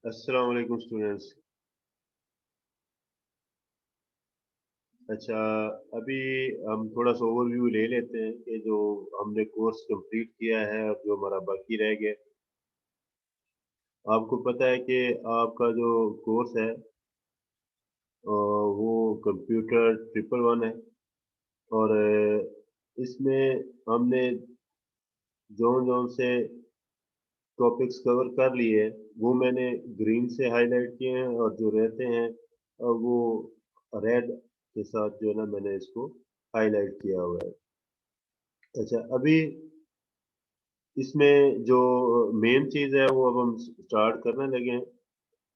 अस्सलाम वालेकुम स्टूडेंट्स। अच्छा, अभी हम थोड़ा सा ओवरव्यू ले लेते हैं कि जो हमने कोर्स कंप्लीट किया है और जो हमारा बाकी रह गया। आपको पता है कि आपका जो कोर्स है वो कंप्यूटर ट्रिपल वन है। और इसमें हमने जोन जोन से टॉपिक्स कवर कर लिए हैं, वो मैंने ग्रीन से हाईलाइट किए हैं, और जो रहते हैं वो रेड के साथ जो है ना मैंने इसको हाईलाइट किया हुआ है। अच्छा, अभी इसमें जो मेन चीज़ है वो अब हम स्टार्ट करने लगे हैं,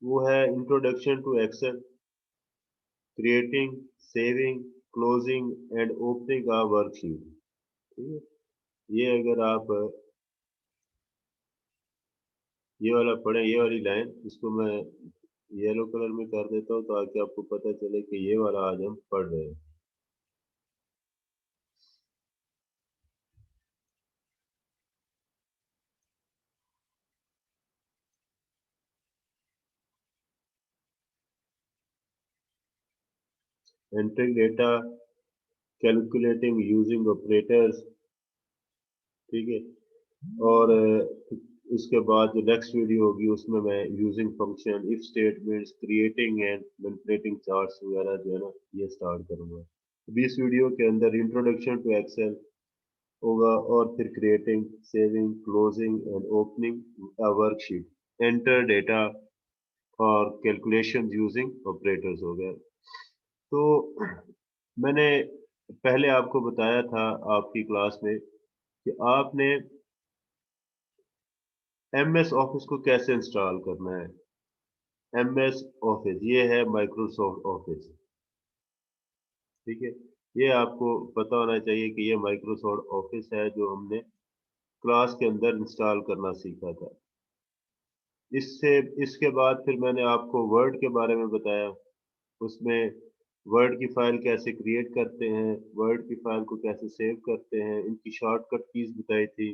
वो है introduction to Excel, creating, saving, closing and opening a worksheet. ठीक है, ये अगर आप ये वाला पढ़ें, ये वाली लाइन इसको मैं येलो कलर में कर देता हूँ ताकि आपको पता चले कि ये वाला आज हम पढ़ रहे हैं। Entering data, calculating using operators. ठीक है, और इसके बाद जो नेक्स्ट वीडियो होगी उसमें मैं using function, if statements, creating and manipulating charts वगैरह जो है ना ये स्टार्ट करूंगा। अभी इस वीडियो के अंदर इंट्रोडक्शन टू एक्सेल होगा, और फिर creating, saving, closing and opening a worksheet, enter data और कैलकुलेशन यूजिंग ऑपरेटर्स हो गए। तो मैंने पहले आपको बताया था आपकी क्लास में कि आपने एमएस ऑफिस को कैसे इंस्टॉल करना है। एमएस ऑफिस ये है माइक्रोसॉफ्ट ऑफिस। ठीक है, ये आपको पता होना चाहिए कि ये माइक्रोसॉफ्ट ऑफिस है जो हमने क्लास के अंदर इंस्टॉल करना सीखा था। इससे इसके बाद फिर मैंने आपको वर्ड के बारे में बताया, उसमें वर्ड की फाइल कैसे क्रिएट करते हैं, वर्ड की फाइल को कैसे सेव करते हैं, इनकी शॉर्टकट कीज बताई थी,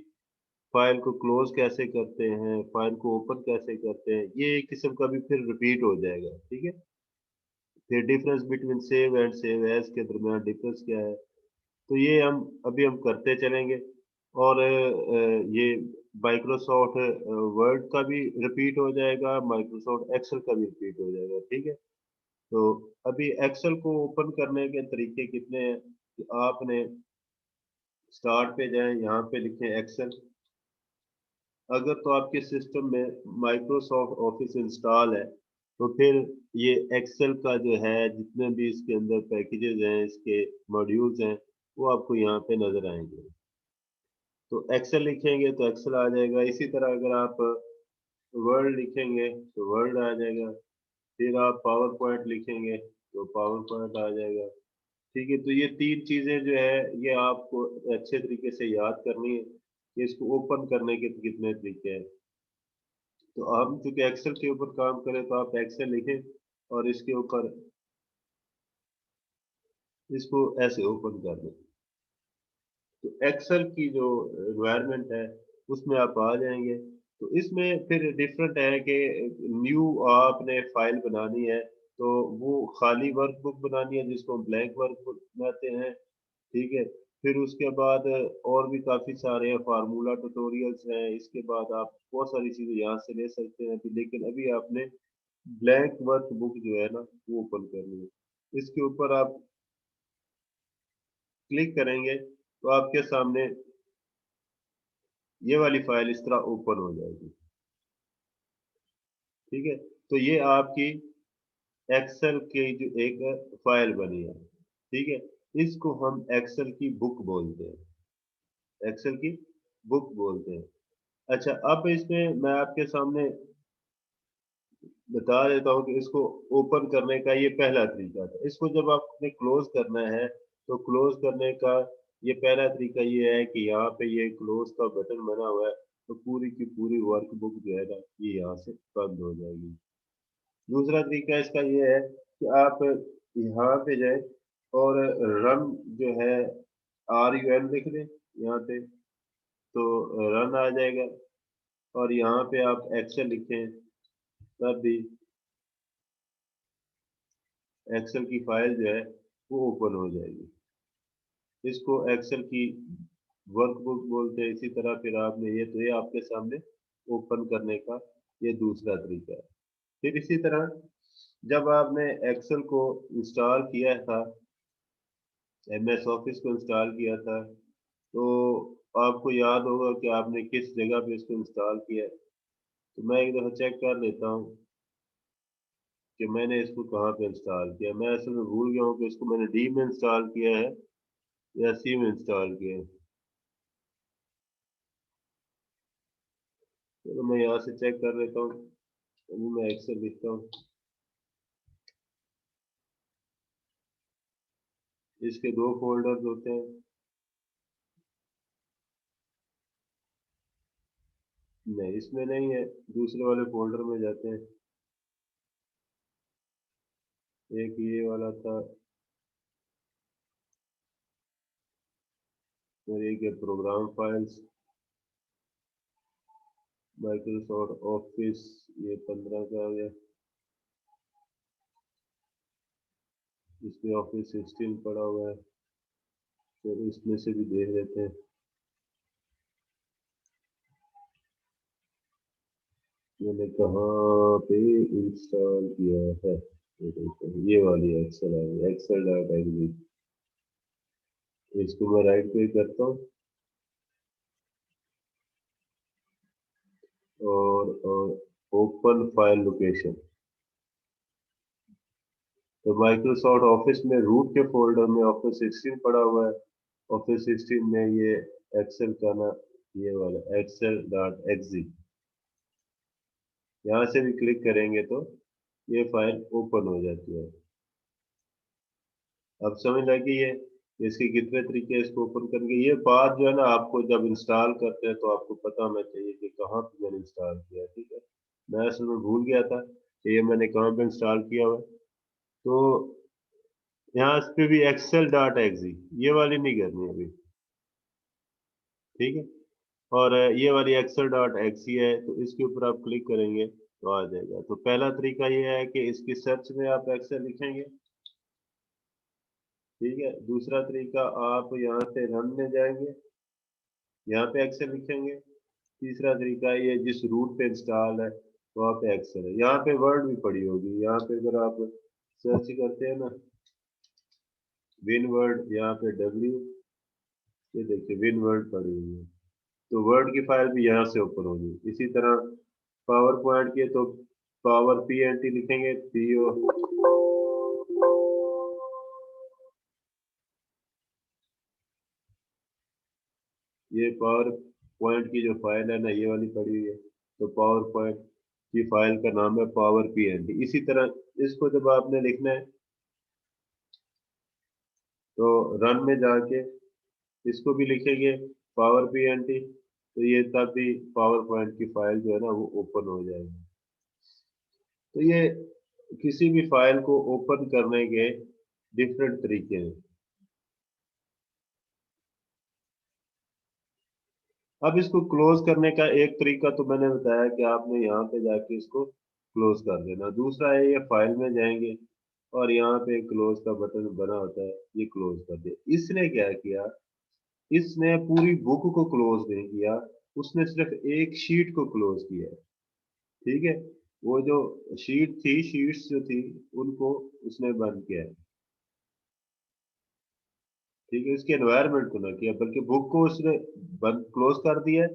फाइल को क्लोज कैसे करते हैं, फाइल को ओपन कैसे करते हैं। ये एक किस्म का भी फिर रिपीट हो जाएगा। ठीक है, फिर difference between save and save as के दरमियान डिफरेंस क्या है, तो ये हम करते चलेंगे। और ये माइक्रोसॉफ्ट वर्ड का भी रिपीट हो जाएगा, माइक्रोसॉफ्ट एक्सेल का भी रिपीट हो जाएगा। ठीक है, तो अभी एक्सेल को ओपन करने के तरीके कितने हैं कि आपने स्टार्ट पे जाएं, यहाँ पे लिखें एक्सेल। अगर तो आपके सिस्टम में माइक्रोसॉफ्ट ऑफिस इंस्टॉल है तो फिर ये एक्सेल का जो है जितने भी इसके अंदर पैकेजेस हैं, इसके मॉड्यूल्स हैं, वो आपको यहाँ पे नजर आएंगे। तो एक्सेल लिखेंगे तो एक्सेल आ जाएगा। इसी तरह अगर आप वर्ड लिखेंगे तो वर्ड आ जाएगा। फिर आप पावर पॉइंट लिखेंगे तो पावर पॉइंट आ जाएगा। ठीक है, तो ये तीन चीजें जो है ये आपको अच्छे तरीके से याद करनी है कि इसको ओपन करने के कितने तरीके हैं। तो हम चूंकि एक्सेल के ऊपर काम करें तो आप एक्सेल लिखें और इसके ऊपर इसको ऐसे ओपन कर दें। तो एक्सेल की जो एनवायरनमेंट है उसमें आप आ जाएंगे। तो इसमें फिर डिफरेंट है कि न्यू आपने फाइल बनानी है तो वो खाली वर्कबुक बनानी है जिसको हम ब्लैंक वर्कबुक बनाते हैं। ठीक है, फिर उसके बाद और भी काफी सारे फार्मूला ट्यूटोरियल्स हैं। इसके बाद आप बहुत सारी चीजें यहाँ से ले सकते हैं अभी, लेकिन अभी आपने ब्लैंक वर्कबुक जो है ना वो ओपन करनी है। इसके ऊपर आप क्लिक करेंगे तो आपके सामने ये वाली फाइल इस तरह ओपन हो जाएगी। ठीक है, तो ये आपकी एक्सेल की जो एक फाइल बनी है। ठीक है, इसको हम एक्सेल की बुक बोलते हैं, एक्सेल की बुक बोलते हैं। अच्छा, अब इसमें मैं आपके सामने बता देता हूँ कि इसको ओपन करने का ये पहला तरीका था। इसको जब आपने क्लोज करना है तो क्लोज करने का ये पहला तरीका ये है कि यहाँ पे ये क्लोज का बटन बना हुआ है, तो पूरी की पूरी वर्कबुक जो है ना ये यहाँ से बंद हो जाएगी। दूसरा तरीका इसका ये है कि आप यहाँ पे जाए और रन जो है RUN लिख दें यहाँ पे, तो रन आ जाएगा। और यहाँ पे आप एक्सेल लिखें तब भी एक्सेल की फाइल जो है वो ओपन हो जाएगी। इसको एक्सेल की वर्कबुक बोलते हैं। इसी तरह फिर आपने ये आपके सामने ओपन करने का ये दूसरा तरीका है। फिर इसी तरह जब आपने एक्सेल को इंस्टॉल किया था, एमएस ऑफिस को इंस्टॉल किया था, तो आपको याद होगा कि आपने किस जगह पे इसको इंस्टॉल किया है। तो मैं एक दफ़ा चेक कर लेता हूँ कि मैंने इसको कहाँ पे इंस्टॉल किया। मैं असल में भूल गया हूँ कि इसको मैंने डी में इंस्टॉल किया है या सी में इंस्टॉल किया है। चलो मैं यहाँ से चेक कर लेता हूँ। अभी मैं एक्सेल लिखता हूँ। इसके दो फोल्डर्स होते हैं। नहीं, इसमें नहीं है, दूसरे वाले फोल्डर में जाते हैं। एक ये वाला था और एक है प्रोग्राम फाइल्स, माइक्रोसॉफ्ट ऑफिस, ये 15 का आ गया। इसमें ऑफिस 16 पड़ा हुआ है। तो इसमें से भी देख लेते हैं। मैंने कहाँ पे इंस्टॉल किया है। ये देखो, ये वाली एक्सेल आ गई, एक्सेल डॉट एक्स। इसको मैं राइट क्लिक करता हूँ और ओपन फाइल लोकेशन। तो माइक्रोसॉफ्ट ऑफिस में रूट के फोल्डर में ऑफिस 16 पड़ा हुआ है। ऑफिस 16 में ये एक्सेल का ना, ये वाला एक्सेल डॉट एक्जी, यहाँ से भी क्लिक करेंगे तो ये फाइल ओपन हो जाती है। अब समझ लगी है इसके कितने तरीके हैं इसको ओपन करके। ये बात जो है ना, आपको जब इंस्टॉल करते हैं तो आपको पता होना चाहिए कि कहाँ पे मैंने इंस्टॉल किया है। ठीक है, मैं असल में भूल गया था कि ये मैंने कहाँ पे इंस्टॉल किया हुआ है। तो यहाँ इस पे भी एक्सेल डॉट एक्जी, ये वाली नहीं करनी अभी। ठीक है, और ये वाली एक्सेल डॉट एक्सी है, तो इसके ऊपर आप क्लिक करेंगे तो आ जाएगा। तो पहला तरीका ये है कि इसकी सर्च में आप एक्सेल लिखेंगे। ठीक है, दूसरा तरीका, आप यहाँ से रन में जाएंगे, यहाँ पे एक्सेल लिखेंगे। तीसरा तरीका ये जिस रूट पे इंस्टॉल है वहाँ पे एक्सेल है। यहाँ पे वर्ड भी पड़ी होगी, यहाँ पे अगर आप सर्च करते हैं ना, विन वर्ड, यहाँ पे डब्ल्यू, ये देखिए विन वर्ड पड़ी हुई है। तो वर्ड की फाइल भी यहाँ से ओपन होगी। इसी तरह पावर पॉइंट की तो पावर पी एन टी लिखेंगे, पी ओ, ये पावर पॉइंट की जो फाइल है ना, ये वाली पड़ी हुई है। तो पावर पॉइंट की फाइल का नाम है पावर पी एन टी। इसी तरह इसको जब आपने लिखना है तो रन में जाके इसको भी लिखेंगे पावर पी एन टी, तो ये तब भी पावर पॉइंट की फाइल जो है ना वो ओपन हो जाएगी। तो ये किसी भी फाइल को ओपन करने के डिफरेंट तरीके हैं। अब इसको क्लोज करने का एक तरीका तो मैंने बताया कि आपने यहाँ पे जाके इसको क्लोज कर देना। दूसरा है, ये फाइल में जाएंगे और यहाँ पे क्लोज का बटन बना होता है, ये क्लोज कर दे। इसने क्या किया, इसने पूरी बुक को क्लोज नहीं किया, उसने सिर्फ एक शीट को क्लोज किया है। ठीक है, वो जो शीट थी, शीट्स जो थी, उनको उसने बंद किया है। ठीक है, इसके एनवायरनमेंट को ना किया, बल्कि बुक को उसने बंद क्लोज कर दिया है,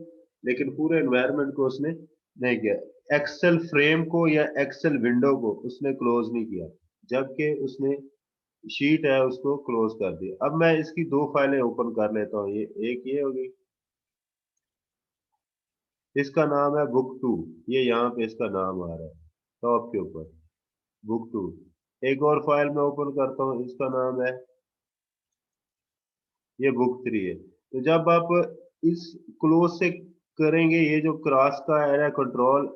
लेकिन पूरे एनवायरनमेंट को उसने नहीं किया। एक्सेल फ्रेम को या एक्सेल विंडो को उसने क्लोज नहीं किया, जबकि उसने शीट है उसको क्लोज कर दिया। अब मैं इसकी दो फाइलें ओपन कर लेता हूँ। ये एक ये होगी, इसका नाम है बुक टू, ये यहाँ पे इसका नाम आ रहा है टॉप के ऊपर, बुक टू। एक और फाइल मैं ओपन करता हूँ, इसका नाम है, ये बुक थ्री है। तो जब आप इस क्लोज से करेंगे, ये जो क्रॉस का है कंट्रोल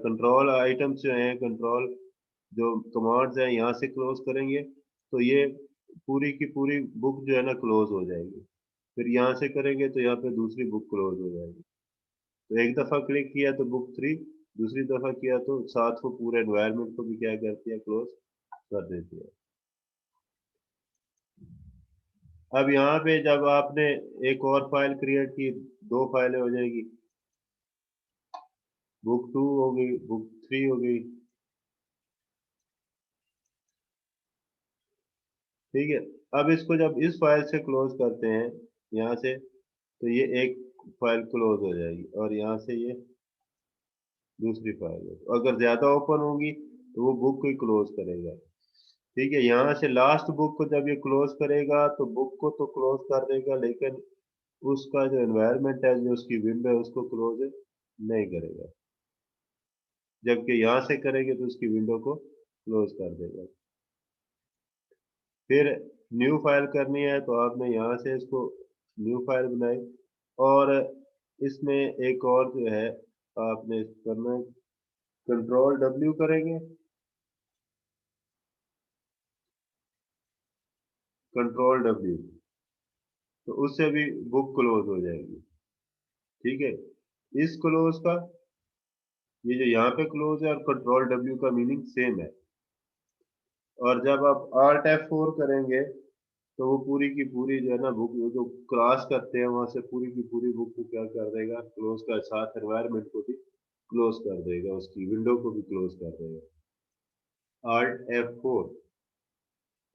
कंट्रोल आइटम्स जो हैं, कंट्रोल जो कमांड्स हैं, यहाँ से क्लोज करेंगे तो ये पूरी की पूरी बुक जो है ना क्लोज हो जाएगी। फिर यहाँ से करेंगे तो यहाँ पे दूसरी बुक क्लोज हो जाएगी। तो एक दफा क्लिक किया तो बुक थ्री, दूसरी दफा किया तो साथ वो पूरे एनवायरनमेंट को भी क्या करती है, क्लोज कर देती है। अब यहाँ पे जब आपने एक और फाइल क्रिएट की, दो फाइलें हो जाएगी, बुक 2 हो गई, बुक 3 हो गई। ठीक है। अब इसको जब इस फाइल से क्लोज करते हैं यहाँ से, तो ये एक फाइल क्लोज हो जाएगी और यहाँ से ये दूसरी फाइल है। तो अगर ज्यादा ओपन होंगी तो वो बुक को ही क्लोज करेगा। ठीक है। यहाँ से लास्ट बुक को जब ये क्लोज करेगा तो बुक को तो क्लोज कर देगा, लेकिन उसका जो एनवायरनमेंट है, जो उसकी विंडो है, उसको क्लोज नहीं करेगा। जबकि यहाँ से करेंगे तो उसकी विंडो को क्लोज कर देगा। फिर न्यू फाइल करनी है तो आपने यहाँ से इसको न्यू फाइल बनाई, और इसमें एक और जो है आपने करना है, कंट्रोल डब्ल्यू करेंगे, कंट्रोल डब्ल्यू, तो उससे भी बुक क्लोज हो जाएगी। ठीक है। इस क्लोज का, ये जो यहाँ पे क्लोज है और कंट्रोल डब्ल्यू का मीनिंग सेम है। और जब आप आल्ट F4 करेंगे तो वो पूरी की पूरी जो है ना बुक, जो क्रॉस करते हैं वहां से पूरी की पूरी बुक को क्या कर देगा, क्लोज कर, साथ एनवायरनमेंट को भी क्लोज कर देगा, उसकी विंडो को भी क्लोज कर देगा। आल्ट F4,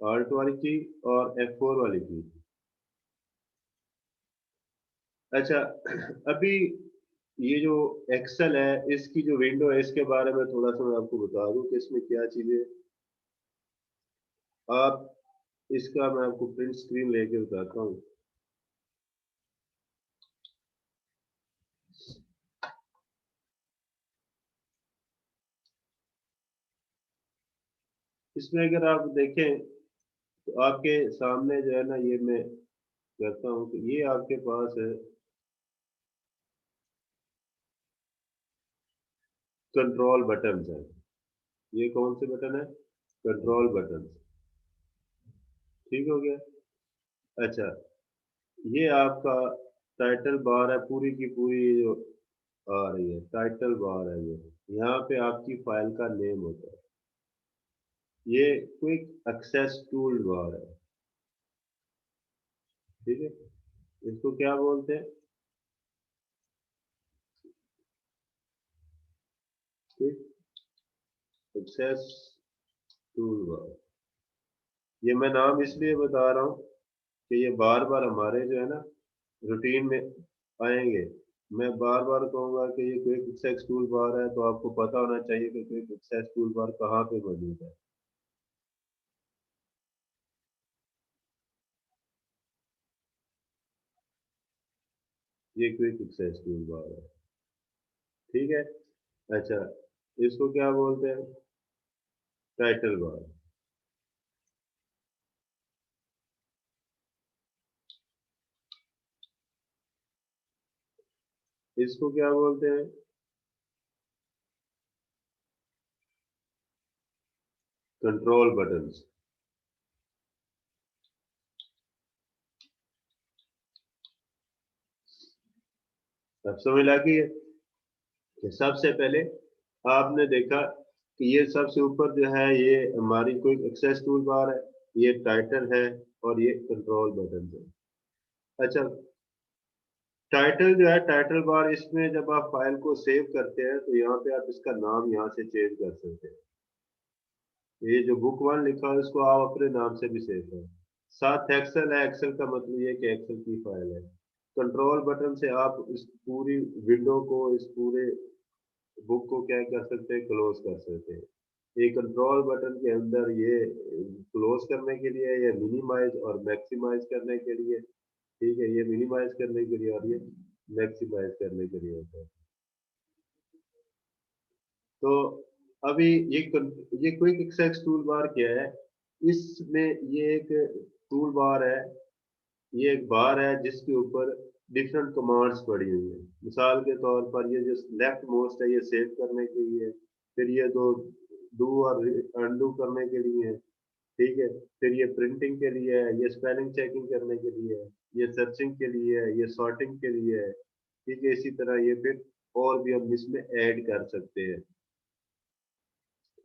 आल्ट वाली की और F4 वाली की। अच्छा, अभी ये जो एक्सेल है, इसकी जो विंडो है, इसके बारे में थोड़ा सा मैं आपको बता दूं कि इसमें क्या चीजें आप, इसका मैं आपको प्रिंट स्क्रीन लेके बताता हूँ। इसमें अगर आप देखें तो आपके सामने जो है ना, ये मैं करता हूँ कि ये आपके पास है कंट्रोल बटन है। ये कौन से बटन है? Control button. ठीक हो गया। अच्छा, ये आपका टाइटल बार है, पूरी की पूरी जो आ रही है टाइटल बार है, ये यहाँ पे आपकी फाइल का नेम होता है। ये क्विक एक्सेस टूल बार है। ठीक है। इसको क्या बोलते हैं? Quick access toolbar. ये मैं नाम इसलिए बता रहा हूँ कि ये बार बार हमारे जो है ना रूटीन में आएंगे। मैं बार बार कहूंगा कि ये क्विक एक्सेस टूल बार है, तो आपको पता होना चाहिए कि क्विक एक्सेस टूल बार कहाँ पे मौजूद है। ये क्विक एक्सेस टूल बार है। ठीक है। अच्छा, इसको क्या बोलते हैं? Title bar. इसको क्या बोलते हैं? Control buttons. अब समझ लगी है कि सबसे पहले आपने देखा कि ये सबसे ऊपर जो है ये हमारी कोई एक्सेस टूल बार है, ये टाइटल है, और ये कंट्रोल बटन है। अच्छा, टाइटल जो है टाइटल बार, इसमें जब आप फाइल को सेव करते हैं तो यहाँ पे आप इसका नाम यहाँ से चेंज कर सकते हैं। ये जो बुक वन लिखा है इसको आप अपने नाम से भी सेव करें। साथ एक्सेल है, एक्सेल का मतलब ये कि एक्सेल की फाइल है। कंट्रोल बटन से आप इस पूरी विंडो को, इस पूरे बुक को क्या कर सकते हैं, क्लोज कर सकते हैं। ये कंट्रोल बटन के अंदर ये क्लोज करने के लिए, या मिनिमाइज और मैक्सिमाइज करने के लिए। ठीक है, ये मिनिमाइज करने के लिए और ये मैक्सिमाइज करने के लिए होता है। तो अभी ये ये क्विक एक्सेस टूल बार क्या है? इसमें ये एक टूल बार है, ये एक बार है जिसके ऊपर डिफरेंट कमांड्स पड़ी हुई है। मिसाल के तौर पर ये जो लेफ्ट मोस्ट है, ये सेव करने के लिए। फिर ये दो डू और अनडू करने के लिए है। ठीक है। फिर ये प्रिंटिंग के लिए है, ये स्पेलिंग चेकिंग करने के लिए है, ये सर्चिंग के लिए है, ये सॉर्टिंग के लिए है। ठीक है। इसी तरह ये फिर और भी हम इसमें ऐड कर सकते हैं।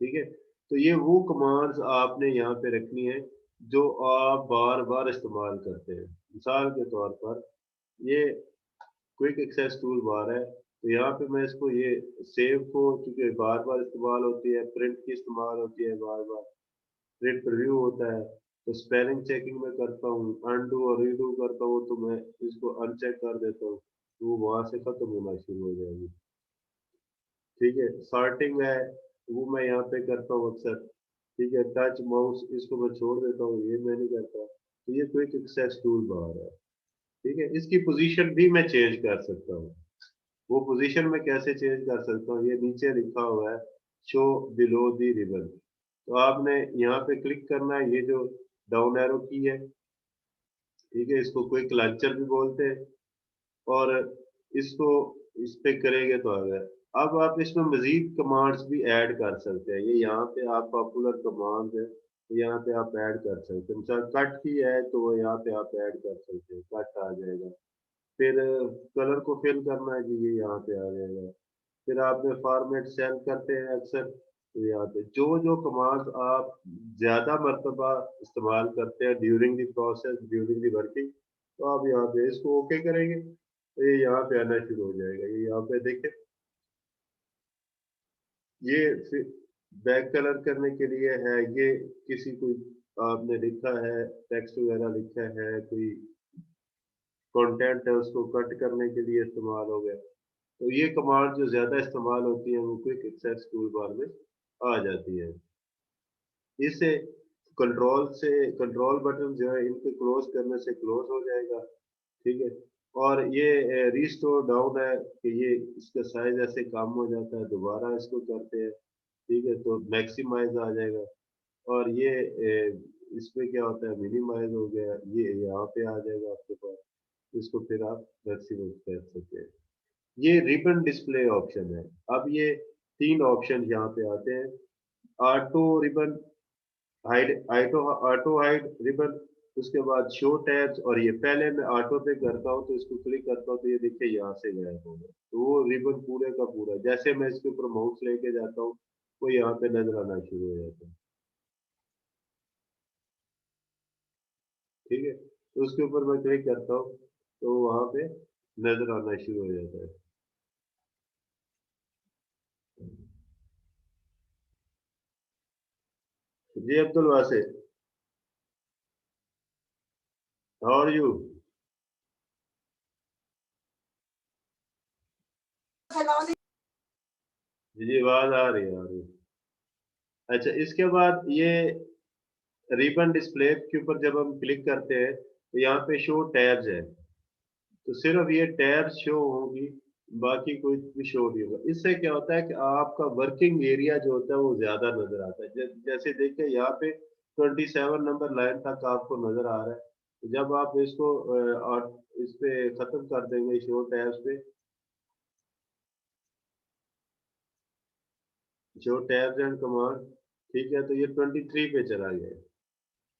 ठीक है, तो ये वो कमांड्स आपने यहाँ पे रखनी है जो आप बार बार इस्तेमाल करते हैं। मिसाल के तौर पर ये क्विक एक्सेस टूल बार है, तो यहाँ पे मैं इसको ये सेव को, क्योंकि बार बार इस्तेमाल होती है, प्रिंट की इस्तेमाल होती है बार बार, प्रिंट प्रीव्यू होता है, तो स्पेलिंग चेकिंग में करता हूँ, अनडू और रीडू करता हूँ, तो मैं इसको अनचेक कर देता हूँ, तो वो वहां से खत्म होना शुरू हो जाएगी। ठीक है, सॉर्टिंग है वो मैं यहाँ पे करता हूँ अक्सर। ठीक है, टच माउस इसको मैं छोड़ देता हूँ, ये मैं नहीं करता, तो ये क्विक एक्सेस टूल बार है। ठीक है, इसकी पोजीशन भी मैं चेंज कर सकता हूँ। वो पोजीशन में कैसे चेंज कर सकता हूँ, ये नीचे लिखा हुआ है शो बिलो दी रिबन, तो आपने यहाँ पे क्लिक करना है, ये जो डाउन एरो की है। ठीक है, इसको क्विक लॉन्चर भी बोलते हैं, और इसको इस पे करेंगे तो आ गया। अब आप इसमें मजीद कमांड्स भी ऐड कर सकते हैं, ये यहाँ पे आप पॉपुलर कमांड्स है, तो यहाँ पे आप ऐड कर सकते हैं। मिसाल कट की है तो वो यहाँ पे आप ऐड कर सकते हैं, कट आ जाएगा। फिर कलर को फिल करना है जी, ये यहाँ पे आ जाएगा। फिर आपने फॉर्मेट सेल करते हैं अक्सर, तो यहाँ पे जो जो कमांड्स आप ज्यादा मर्तबा इस्तेमाल करते हैं during the process, during the working, तो आप यहाँ पे इसको ओके करेंगे, तो ये यहाँ पे आना शुरू हो जाएगा। ये यहाँ पे देखें, ये फिर बैक कलर करने के लिए है, ये किसी कोई आपने लिखा है, टेक्स्ट वगैरह लिखा है, कोई कंटेंट है, उसको कट करने के लिए इस्तेमाल हो गया। तो ये कमांड जो ज्यादा इस्तेमाल होती है वो क्विक एक्सेस टूल बार में आ जाती है। इससे कंट्रोल बटन जो है इनको क्लोज करने से क्लोज हो जाएगा। ठीक है, और ये रिस्टोर डाउन है कि ये इसका साइज ऐसे कम हो जाता है, दोबारा इसको करते हैं। ठीक है, तो मैक्सिमाइज आ जाएगा, और ये इसमें क्या होता है, मिनिमाइज हो गया, ये यहाँ पे आ जाएगा आपके पास, इसको फिर आप मैक्सिमाइज कर सकते हैं। ये रिबन डिस्प्ले ऑप्शन है। अब ये तीन ऑप्शन यहाँ पे आते हैं, auto ribbon, hide, auto hide ribbon, उसके बाद शो टैब्स, और ये पहले मैं ऑटो पे करता हूँ तो इसको क्लिक करता हूँ तो ये देखिए यहाँ से गायब हो गया, तो वो रिबन पूरे का पूरा, जैसे मैं इसके ऊपर माउस लेके जाता हूँ वो यहाँ पे नजर आना शुरू हो जाता है। ठीक है, तो उसके ऊपर मैं क्लिक करता हूँ तो वहां पे नजर आना शुरू हो जाता है। जी अब्दुल वासे, हाउ आर यू? जी जी, आवाज आ रही है, आ रही है। अच्छा, इसके बाद ये रिबन डिस्प्ले के ऊपर जब हम क्लिक करते हैं तो यहाँ पे शो टैब्स है, तो सिर्फ ये टैब्स शो होगी, बाकी कोई भी शो नहीं होगा। इससे क्या होता है कि आपका वर्किंग एरिया जो होता है वो ज्यादा नजर आता है। जैसे देखिए यहाँ पे 27 नंबर लाइन तक आपको नजर आ रहा है, तो जब आप इसको इस पे खत्म कर देंगे शो टैब्स पे, शो टैब्स एंड कमांड, ठीक है, तो ये 23 पे चला गया है।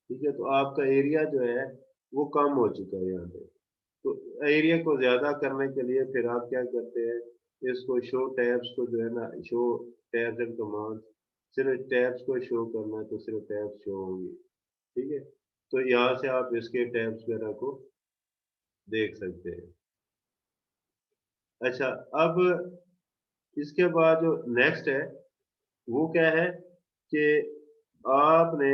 ठीक है, तो आपका एरिया जो है वो कम हो चुका है यहाँ पे। तो एरिया को ज्यादा करने के लिए फिर आप क्या करते हैं, इसको शो टैब्स को जो है ना, शो टैब्स एंड कमांड, सिर्फ टैब्स को शो करना है तो सिर्फ टैब्स शो होंगी। ठीक है, तो यहाँ से आप इसके टैब्स वगैरह को देख सकते हैं। अच्छा, अब इसके बाद जो नेक्स्ट है वो क्या है कि आपने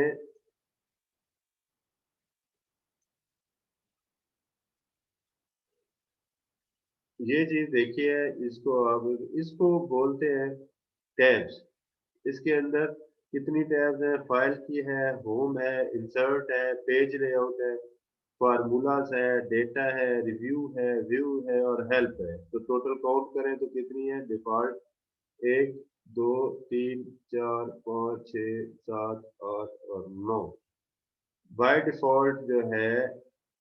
ये चीज देखी है, इसको आप, इसको बोलते हैं टैब्स। इसके अंदर कितनी टैब्स हैं, फाइल की है, होम है, इंसर्ट है, पेज लेआउट है, फार्मूलाज है, डेटा है, रिव्यू है, व्यू है और हेल्प है। तो टोटल काउंट करें तो कितनी है, डिफॉल्ट एक, दो, तीन, चार, पाँच, छः, सात, आठ और नौ। बाय डिफॉल्ट जो है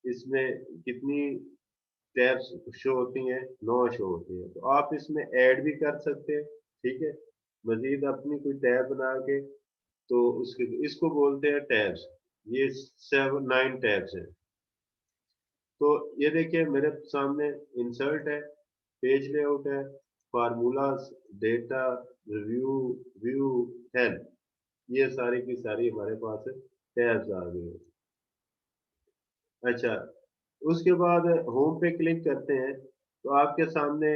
इसमें कितनी टैब्स शो होती हैं, नौ शो होती हैं, तो आप इसमें ऐड भी कर सकते हैं। ठीक है, मजीद अपनी कोई टैब बना के, तो उसके इसको बोलते हैं टैब्स। ये 9 टैब्स हैं। तो ये देखिए मेरे सामने इंसर्ट है, पेज लेआउट है, formulas, data, review, view, help, ये सारी की सारी हमारे पास टैब्स आ गई। अच्छा, उसके बाद होम पे क्लिक करते हैं तो आपके सामने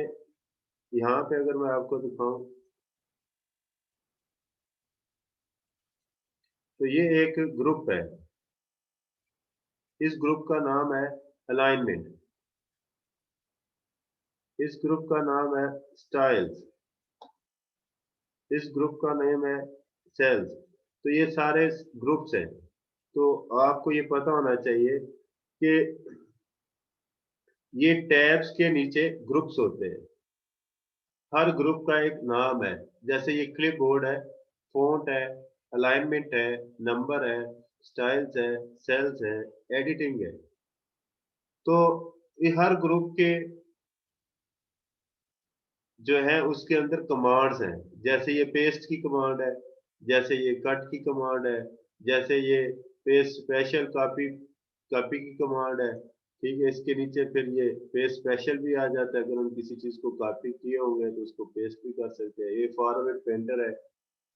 यहाँ पे अगर मैं आपको दिखाऊं तो ये एक ग्रुप है। इस ग्रुप का नाम है अलाइनमेंट। इस ग्रुप का नाम है स्टाइल्स। इस ग्रुप का नेम है सेल्स। तो ये सारे ग्रुप्स हैं। तो आपको ये पता होना चाहिए कि ये टैब्स के नीचे ग्रुप्स होते हैं। हर ग्रुप का एक नाम है। जैसे ये क्लिप बोर्ड है, फ़ॉन्ट है, अलाइनमेंट है, नंबर है, स्टाइल्स है, सेल्स है, एडिटिंग है। तो ये हर ग्रुप के जो है उसके अंदर कमांड्स हैं। जैसे ये पेस्ट की कमांड है, जैसे ये कट की कमांड है, जैसे ये पेस्ट स्पेशल कॉपी कॉपी की कमांड है। ठीक है, इसके नीचे फिर ये पेस्ट स्पेशल भी आ जाता है। अगर हम किसी चीज को कॉपी किए होंगे तो उसको पेस्ट भी कर सकते हैं। ये फॉरवर्ड पेंटर है।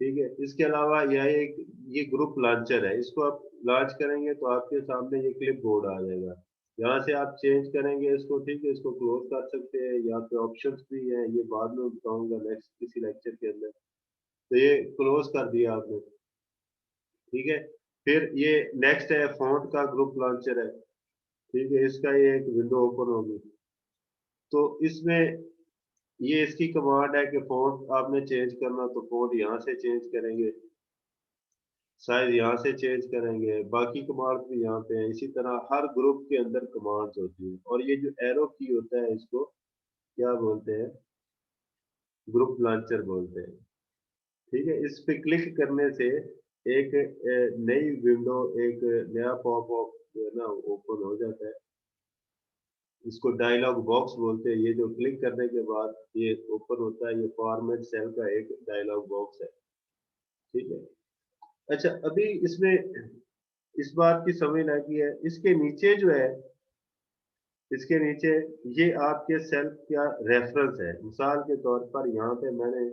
ठीक है, इसके अलावा यह एक ये ग्रुप लॉन्चर है। इसको आप लॉन्च करेंगे तो आपके सामने ये क्लिप बोर्ड आ जाएगा। यहाँ से आप चेंज करेंगे इसको। ठीक है, इसको क्लोज कर सकते हैं। यहाँ पे ऑप्शंस भी हैं, ये बाद में बताऊंगा नेक्स्ट किसी लेक्चर के अंदर। तो ये क्लोज कर दिया आपने। ठीक है, फिर ये नेक्स्ट है फॉन्ट का ग्रुप लॉन्चर है। ठीक है, इसका ये एक विंडो ओपन होगी। तो इसमें ये इसकी कमांड है कि फॉन्ट आपने चेंज करना तो फॉन्ट यहाँ से चेंज करेंगे, साइज यहाँ से चेंज करेंगे, बाकी कमांड्स भी यहाँ पे हैं। इसी तरह हर ग्रुप के अंदर कमांड्स होती हैं। और ये जो एरो की होता है इसको क्या बोलते हैं? ग्रुप लॉन्चर बोलते हैं। ठीक है, इस पे क्लिक करने से एक नई विंडो, एक नया पॉपअप जो है ना ओपन हो जाता है। इसको डायलॉग बॉक्स बोलते हैं। ये जो क्लिक करने के बाद ये ओपन होता है, ये फॉर्मेट सेल का एक डायलॉग बॉक्स है। ठीक है। अच्छा, अभी इसमें इस बात की समझ लगी है, इसके नीचे जो है, इसके नीचे ये आपके सेल का रेफरेंस है। मिसाल के तौर पर यहाँ पे मैंने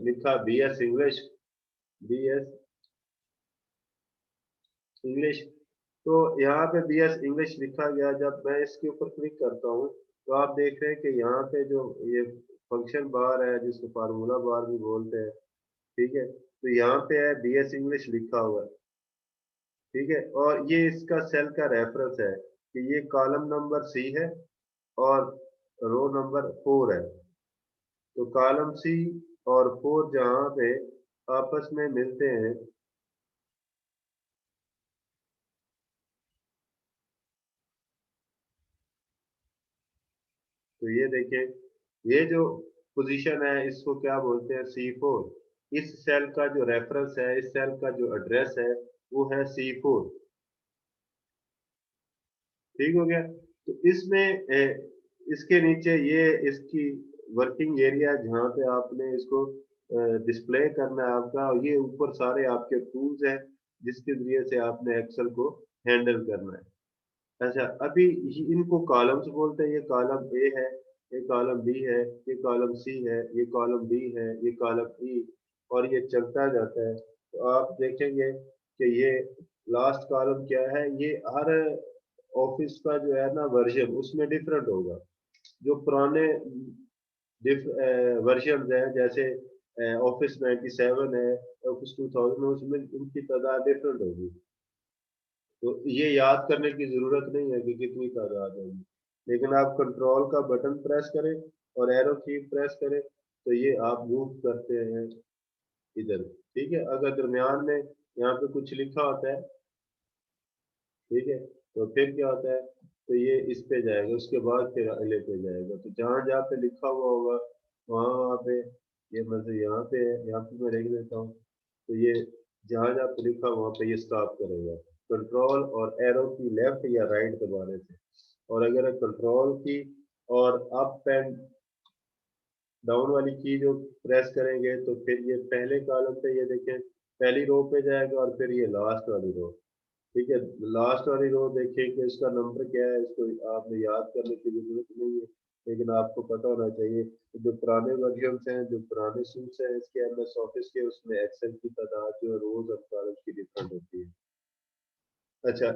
लिखा BS इंग्लिश, BS इंग्लिश। तो यहाँ पे BS इंग्लिश लिखा गया। जब मैं इसके ऊपर क्लिक करता हूँ तो आप देख रहे हैं कि यहाँ पे जो ये फंक्शन बार है जिसको फार्मूला बार भी बोलते हैं। ठीक है, तो यहाँ पे है BS इंग्लिश लिखा हुआ है। ठीक है, और ये इसका सेल का रेफरेंस है कि ये कॉलम नंबर C है और रो नंबर 4 है। तो कॉलम C और 4 जहाँ पे आपस में मिलते हैं, तो ये देखें, ये जो पोजीशन है इसको क्या बोलते हैं? C4। इस सेल का जो रेफरेंस है, इस सेल का जो एड्रेस है वो है C4। ठीक हो गया। तो इसमें इसके नीचे ये इसकी वर्किंग एरिया जहाँ पे आपने इसको डिस्प्ले करना है आपका, और ये ऊपर सारे आपके टूल्स हैं जिसके जरिए से आपने एक्सेल को हैंडल करना है। अच्छा, अभी इनको कॉलम्स बोलते हैं। ये कॉलम ए है, ये कॉलम बी है, ये कॉलम सी है, ये कॉलम डी है, ये कॉलम ई, और ये चलता जाता है। तो आप देखेंगे कि ये लास्ट कॉलम क्या है। ये हर ऑफिस का जो है ना वर्जन उसमें डिफरेंट होगा। जो पुराने वर्जन है, जैसे ऑफिस 97 है, ऑफिस 2000 है, उसमें उनकी तादाद डिफरेंट होगी। तो ये याद करने की जरूरत नहीं है कि कितनी तादाद होगी। लेकिन आप कंट्रोल का बटन प्रेस करें और एरो की प्रेस करें तो ये आप मूव करते हैं इधर। ठीक है, अगर दरमियान में यहाँ पे कुछ लिखा होता है, ठीक है, तो फिर क्या होता है? तो ये इस पे जाएगा, उसके बाद फिर अगले पे जाएगा। तो जहाँ जहाँ पे लिखा हुआ होगा वहाँ वहाँ पे, ये मतलब यहाँ पे है, यहाँ पे मैं लिख देता हूँ। तो ये जहाँ जहाँ पे लिखा हुआ वहाँ पे ये स्टॉप करेगा। कंट्रोल और एरो की लेफ्ट या राइट दबाने से। और अगर कंट्रोल की और अप एंड डाउन वाली की जो प्रेस करेंगे तो फिर ये पहले कॉलम पे, ये देखें, पहली रो पे जाएगा और फिर ये लास्ट वाली रो। ठीक है, लास्ट वाली रो देखिए कि इसका नंबर क्या है। इसको आपने याद करने की जरूरत नहीं है। लेकिन आपको पता होना चाहिए कि जो पुराने वर्जन्स हैं, जो पुराने सूट्स हैं इसके एमएस ऑफिस के, उसमें एक्सेल की तादाद जो है रोज और कॉलम्स की डिफरेंट होती है। अच्छा,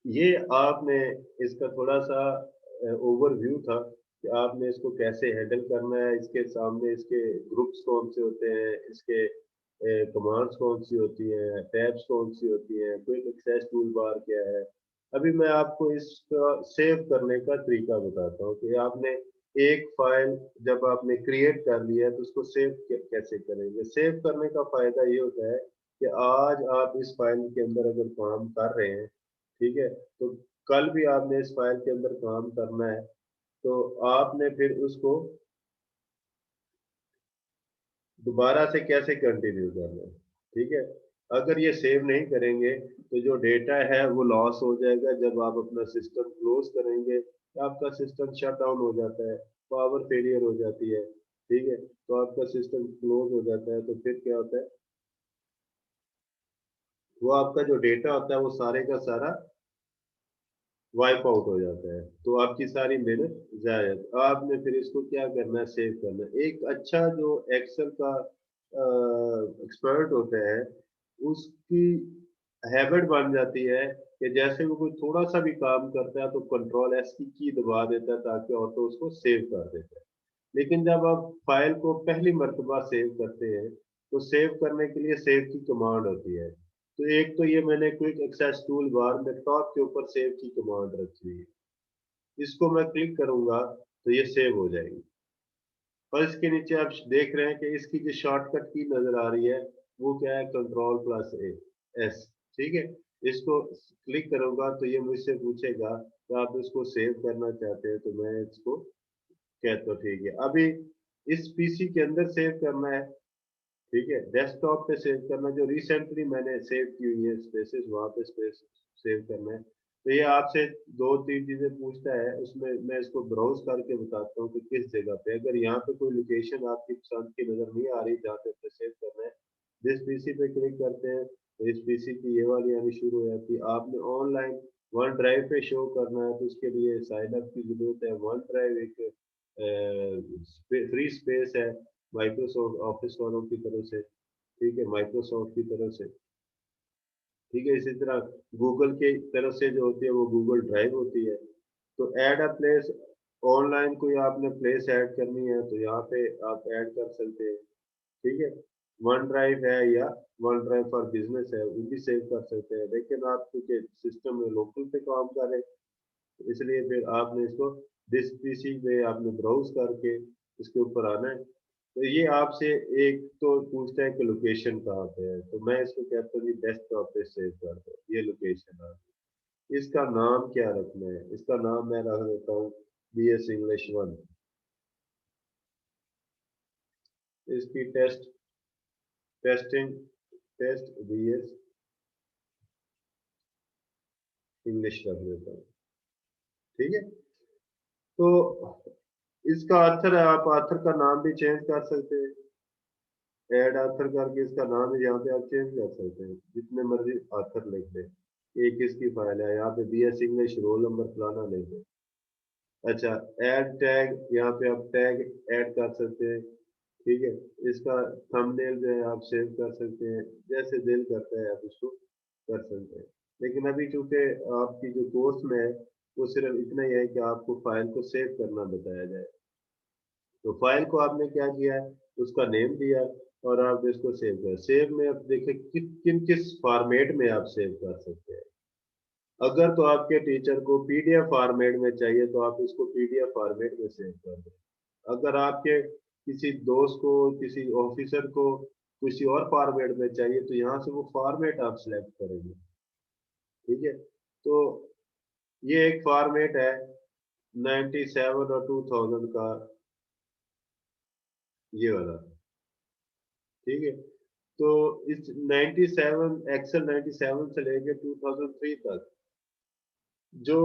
ये आपने इसका थोड़ा सा ओवरव्यू था कि आपने इसको कैसे हैंडल करना है, इसके सामने इसके ग्रुप्स कौन से होते हैं, इसके कमांड्स कौन सी होती हैं, टैब्स कौन सी होती हैं, क्विक एक्सेस टूल बार क्या है। अभी मैं आपको इसका सेव करने का तरीका बताता हूँ कि आपने एक फाइल जब आपने क्रिएट कर लिया है तो उसको सेव कैसे करेंगे। सेव करने का फायदा ये होता है कि आज आप इस फाइल के अंदर अगर काम कर रहे हैं, ठीक है, तो कल भी आपने इस फाइल के अंदर काम करना है, तो आपने फिर उसको दोबारा से कैसे कंटिन्यू करना है, ठीक है। अगर ये सेव नहीं करेंगे तो जो डेटा है वो लॉस हो जाएगा। जब आप अपना सिस्टम क्लोज करेंगे तो आपका सिस्टम शट डाउन हो जाता है, पावर फेलियर हो जाती है, ठीक है, तो आपका सिस्टम क्लोज हो जाता है, तो फिर क्या होता है, वो आपका जो डेटा होता है वो सारे का सारा वाइप आउट हो जाता है, तो आपकी सारी मेहनत जाया जाती है। आपने फिर इसको क्या करना है, सेव करना है। एक अच्छा जो एक्सेल का एक्सपर्ट होता है, उसकी हैबिट बन जाती है कि जैसे वो कोई थोड़ा सा भी काम करता है तो कंट्रोल एस की दबा देता है ताकि ऑटो उसको सेव कर देता है। लेकिन जब आप फाइल को पहली मर्तबा सेव करते हैं तो सेव करने के लिए सेव की कमांड होती है। तो एक तो ये मैंने क्विक एक्सेस टूल बार में टॉप के ऊपर सेव की कमांड रखी हुई है, इसको मैं क्लिक करूंगा तो ये सेव हो जाएगी। और इसके नीचे आप देख रहे हैं कि इसकी जो शॉर्टकट की नजर आ रही है वो क्या है, कंट्रोल प्लस ए एस, ठीक है। इसको क्लिक करूंगा तो ये मुझसे पूछेगा कि आप इसको सेव करना चाहते हैं, तो मैं इसको कहता हूँ ठीक है। अभी इस पीसी के अंदर सेव करना है, ठीक है, डेस्कटॉप पे सेव करना, जो रिसेंटली मैंने सेव की हुई है स्पेसेस वहां पे स्पेस सेव करना है। तो ये आपसे दो तीन चीजें पूछता है, उसमें मैं इसको ब्राउज करके बताता हूँ कि किस जगह पे, अगर यहाँ पे कोई लोकेशन आपकी पसंद की नजर नहीं आ रही जहाँ पे अपने सेव करना है, जिस पीसी पे क्लिक करते हैं तो इस पीसी की ये वाली आनी शुरू हो जाती है। आपने ऑनलाइन वन ड्राइव पे शो करना है तो उसके लिए साइन अप की जरूरत है। वन ड्राइव एक फ्री स्पेस है माइक्रोसॉफ्ट ऑफिस वालों की तरफ से, ठीक है, माइक्रोसॉफ्ट की तरफ से, ठीक है। इसी तरह गूगल की तरफ से जो होती है वो गूगल ड्राइव होती है। तो ऐड अ प्लेस, ऑनलाइन कोई आपने प्लेस ऐड करनी है तो यहाँ पे आप ऐड कर सकते हैं, ठीक है। वन ड्राइव है या वन ड्राइव फॉर बिजनेस है वो भी सेव कर सकते हैं, लेकिन आप क्योंकि सिस्टम में लोकल पे काम कर रहे हैं इसलिए फिर आपने इसको दिस पीसी पे आपने ब्राउज करके इसके ऊपर आना है। तो ये आपसे एक तो पूछता है कि लोकेशन कहाँ पे है, तो मैं इसको कहता हूँ जी डेस्कटॉप पे सेव कर दो, ये लोकेशन आ गई। इसका नाम क्या रखना है, इसका नाम मैं रख देता हूँ BS इंग्लिश 1। इसकी टेस्टिंग टेस्ट BS इंग्लिश रख देता हूँ, ठीक है। तो इसका आथर है, आप आथर का नाम भी चेंज कर सकते हैं, ऐड आथर करके इसका नाम है यहाँ पे आप चेंज कर सकते हैं, जितने मर्जी आथर लिख दें। एक इसकी फाइल है यहाँ पे BS इंग्लिश रोल नंबर फलाना लिख दें। अच्छा, ऐड टैग, यहाँ पे आप टैग ऐड कर सकते हैं, ठीक है। इसका थंबनेल जो है आप सेव कर सकते हैं, जैसे दिल करता है आप उसको कर सकते हैं। लेकिन अभी चूंकि आपकी जो कोर्स में है वो सिर्फ इतना ही है कि आपको फाइल को सेव करना बताया जाए। तो फाइल को आपने क्या किया है, उसका नेम दिया और आप इसको सेव कर, सेव में आप देखें किन किस फॉर्मेट में आप सेव कर सकते हैं। अगर तो आपके टीचर को PDF फॉर्मेट में चाहिए तो आप इसको PDF फॉर्मेट में सेव कर दें। अगर आपके किसी दोस्त को, किसी ऑफिसर को किसी और फॉर्मेट में चाहिए तो यहाँ से वो फॉर्मेट आप सिलेक्ट करेंगे, ठीक है। तो ये एक फॉर्मेट है 97 और 2000 का, ये वाला, ठीक है। तो इस 97 एक्सेल 97 से लेके 2003 तक जो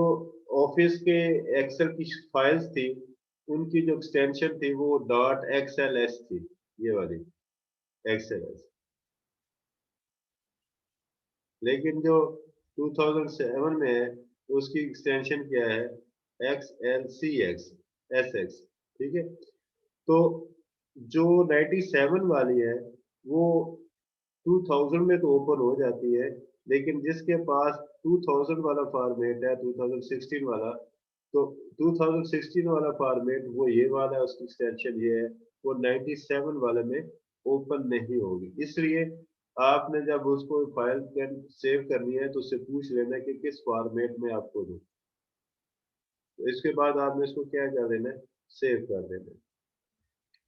ऑफिस के एक्सेल की फाइल्स थी उनकी जो एक्सटेंशन थी वो .xls थी, ये वाली XLS। लेकिन जो 2007 में है उसकी एक्सटेंशन क्या है, XLCX। SX, ठीक है। तो जो 97 वाली है वो 2000 में तो ओपन हो जाती है, लेकिन जिसके पास 2000 वाला फॉर्मेट है, 2016 वाला, तो 2016 वाला फॉर्मेट वो ये वाला है, उसकी एक्सटेंशन ये है, वो 97 वाले में ओपन नहीं होगी। इसलिए आपने जब उसको फाइल सेव करनी है तो उससे पूछ लेना कि किस फॉर्मेट में आपको दूं। तो इसके बाद आपने इसको क्या कर देना है, सेव कर देना है।